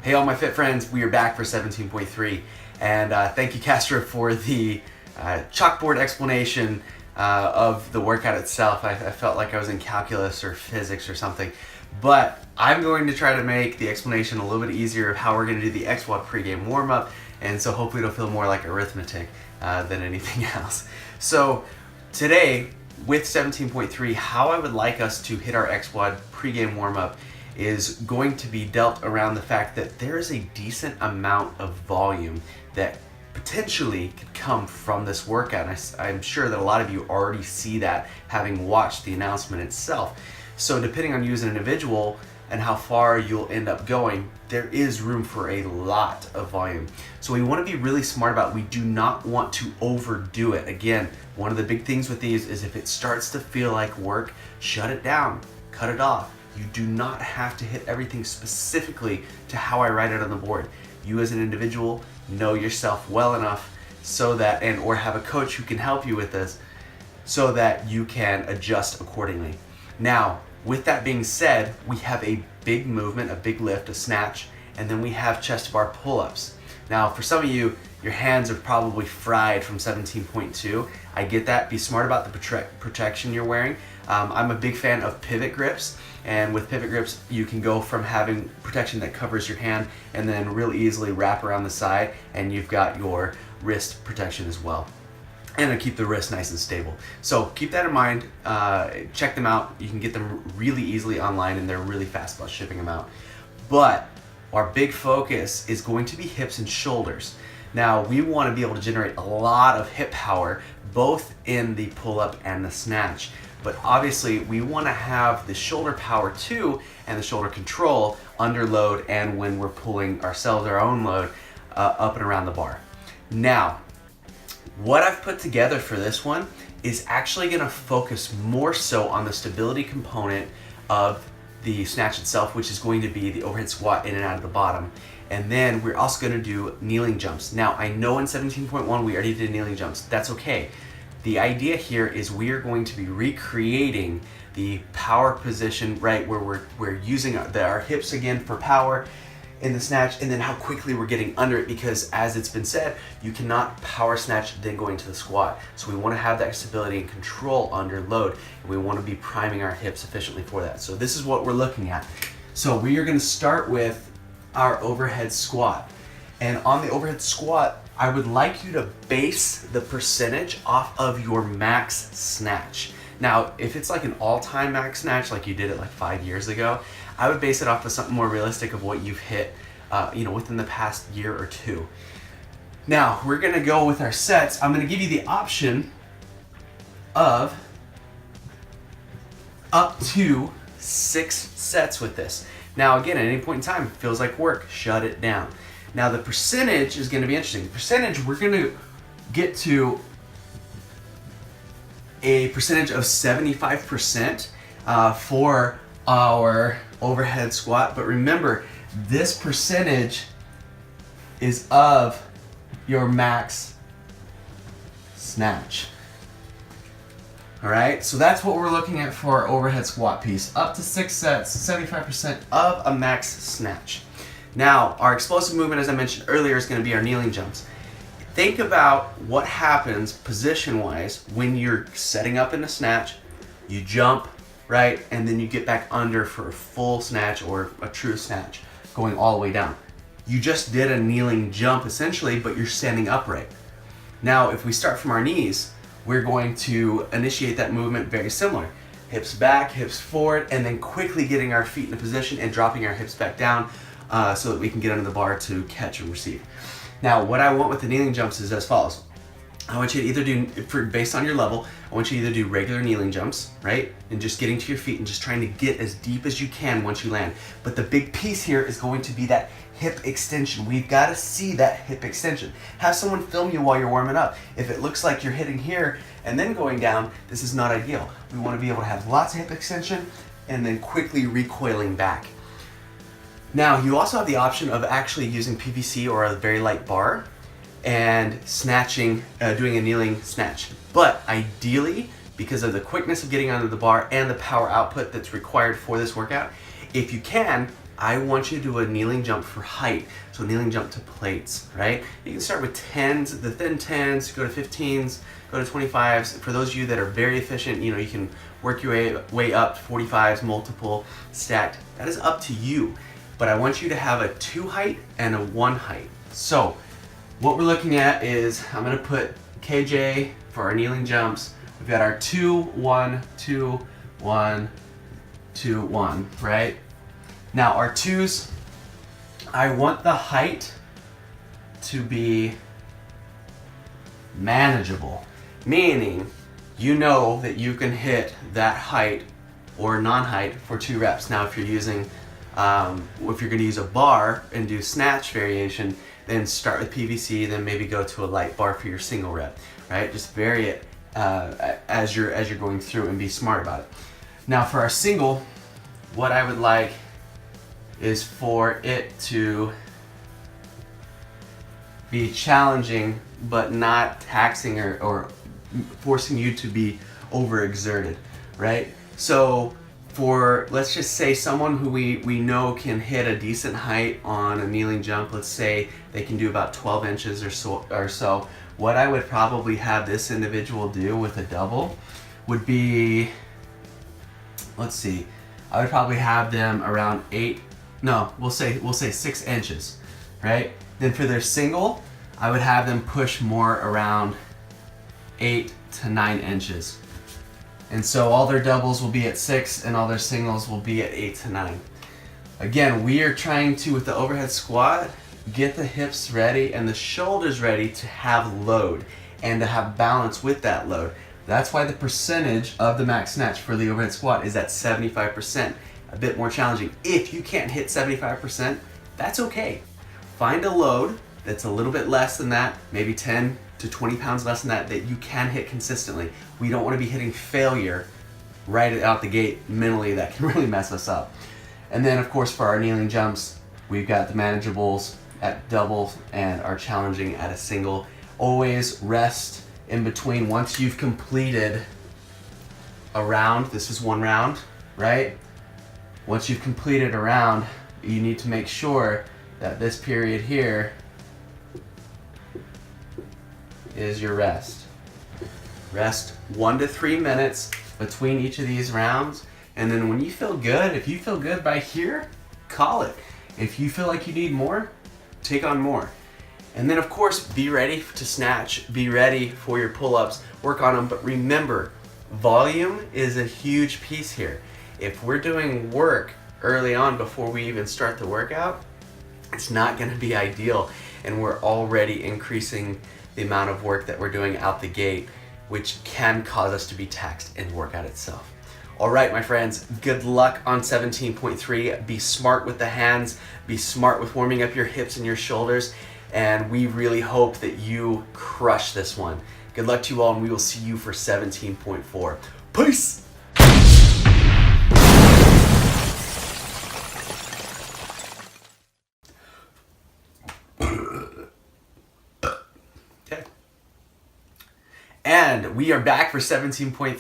Hey all my fit friends, we are back for 17.3 and thank you Castro for the chalkboard explanation of the workout itself. I felt like I was in calculus or physics or something, but I'm going to try to make the explanation a little bit easier of how we're going to do the XWOD pregame warm-up, and so hopefully it'll feel more like arithmetic than anything else. So today with 17.3, how I would like us to hit our XWOD pregame warm-up is going to be dealt around the fact that there is a decent amount of volume that potentially could come from this workout. And I'm sure that a lot of you already see that having watched the announcement itself. So depending on you as an individual and how far you'll end up going, there is room for a lot of volume. So we want to be really smart about, we do not want to overdo it. Again, one of the big things with these is if it starts to feel like work, shut it down, cut it off. You do not have to hit everything specifically to how I write it on the board. You as an individual know yourself well enough so that, or have a coach who can help you with this so that you can adjust accordingly. Now, with that being said, we have a big movement, a big lift, a snatch, and then we have chest to bar pull-ups. Now, for some of you, your hands are probably fried from 17.2. I get that. Be smart about the protection you're wearing. I'm a big fan of pivot grips, and with pivot grips, you can go from having protection that covers your hand and then really easily wrap around the side, and you've got your wrist protection as well. And it'll keep the wrist nice and stable. So keep that in mind. Check them out. You can get them really easily online, and they're really fast about shipping them out. But our big focus is going to be hips and shoulders. Now, we want to be able to generate a lot of hip power, both in the pull-up and the snatch. But obviously, we want to have the shoulder power too, and the shoulder control under load and when we're pulling ourselves, our own load, up and around the bar. Now, what I've put together for this one is actually going to focus more so on the stability component of the snatch itself, which is going to be the overhead squat in and out of the bottom. And then we're also going to do kneeling jumps. Now, I know in 17.1 we already did kneeling jumps. That's okay. The idea here is we are going to be recreating the power position, right, where we're using our hips again for power in the snatch, and then how quickly we're getting under it, because as it's been said, you cannot power snatch then go into the squat. So we want to have that stability and control under load, and we want to be priming our hips efficiently for that. So this is what we're looking at. So we are going to start with our overhead squat. And on the overhead squat, I would like you to base the percentage off of your max snatch. Now, if it's like an all-time max snatch, like you did it like 5 years ago, I would base it off of something more realistic of what you've hit, within the past year or two. Now, we're gonna go with our sets. I'm gonna give you the option of up to 6 sets with this. Now, again, at any point in time, it feels like work, shut it down. Now, the percentage is gonna be interesting. The percentage, we're gonna get to a percentage of 75% for our overhead squat, but remember, this percentage is of your max snatch. All right, so that's what we're looking at for our overhead squat piece. Up to 6 sets, 75% of a max snatch. Now, our explosive movement, as I mentioned earlier, is going to be our kneeling jumps. Think about what happens position-wise when you're setting up in a snatch, you jump, right, and then you get back under for a full snatch or a true snatch, going all the way down. You just did a kneeling jump essentially, but you're standing upright. Now, if we start from our knees, we're going to initiate that movement very similar. Hips back, hips forward, and then quickly getting our feet in a position and dropping our hips back down so that we can get under the bar to catch and receive. Now, what I want with the kneeling jumps is as follows. I want you to either do, based on your level, I want you to either do regular kneeling jumps, right? And just getting to your feet and just trying to get as deep as you can once you land. But the big piece here is going to be that hip extension. We've got to see that hip extension. Have someone film you while you're warming up. If it looks like you're hitting here and then going down, this is not ideal. We want to be able to have lots of hip extension and then quickly recoiling back. Now, you also have the option of actually using PVC or a very light bar and snatching, doing a kneeling snatch. But ideally, because of the quickness of getting under the bar and the power output that's required for this workout, if you can, I want you to do a kneeling jump for height. So kneeling jump to plates, right? You can start with 10s, the thin 10s, go to 15s, go to 25s. For those of you that are very efficient, you can work your way up to 45s, multiple stacked. That is up to you. But I want you to have a 2 height and a 1 height. So what we're looking at is, I'm gonna put KJ for our kneeling jumps. We've got our 2, 1, 2, 1, 2, 1, right? Now our 2s, I want the height to be manageable, meaning you know that you can hit that height or non-height for 2 reps. Now if you're using, if you're gonna use a bar and do snatch variation, then start with PVC, then maybe go to a light bar for your single rep, right? Just vary it as you're going through and be smart about it. Now for our single, what I would like is for it to be challenging but not taxing or forcing you to be overexerted, right? So for, let's just say someone who we know can hit a decent height on a kneeling jump, let's say they can do about 12 inches or so, what I would probably have this individual do with a double would be, let's see, I would probably have them around 6 inches, right? Then for their single, I would have them push more around 8 to 9 inches. And so all their doubles will be at 6 and all their singles will be at 8 to 9. Again, we are trying to, with the overhead squat, get the hips ready and the shoulders ready to have load and to have balance with that load. That's why the percentage of the max snatch for the overhead squat is at 75%. A bit more challenging. If you can't hit 75%, that's okay. Find a load that's a little bit less than that, maybe 10 to 20 pounds less than that you can hit consistently. We don't want to be hitting failure right out the gate mentally. That can really mess us up. And then of course for our kneeling jumps, we've got the manageables at double and our challenging at a single. Always rest in between. Once you've completed a round, this is 1 round, right? Once you've completed a round, you need to make sure that this period here is your rest. Rest 1 to 3 minutes between each of these rounds, and then when you feel good, if you feel good by here, call it. If you feel like you need more, take on more. And then of course, be ready to snatch, be ready for your pull-ups, work on them, but remember, volume is a huge piece here. If we're doing work early on before we even start the workout, it's not gonna be ideal, and we're already increasing the amount of work that we're doing out the gate, which can cause us to be taxed in the workout itself. All right, my friends, good luck on 17.3. Be smart with the hands, be smart with warming up your hips and your shoulders, and we really hope that you crush this one. Good luck to you all, and we will see you for 17.4. Peace! And we are back for 17.3.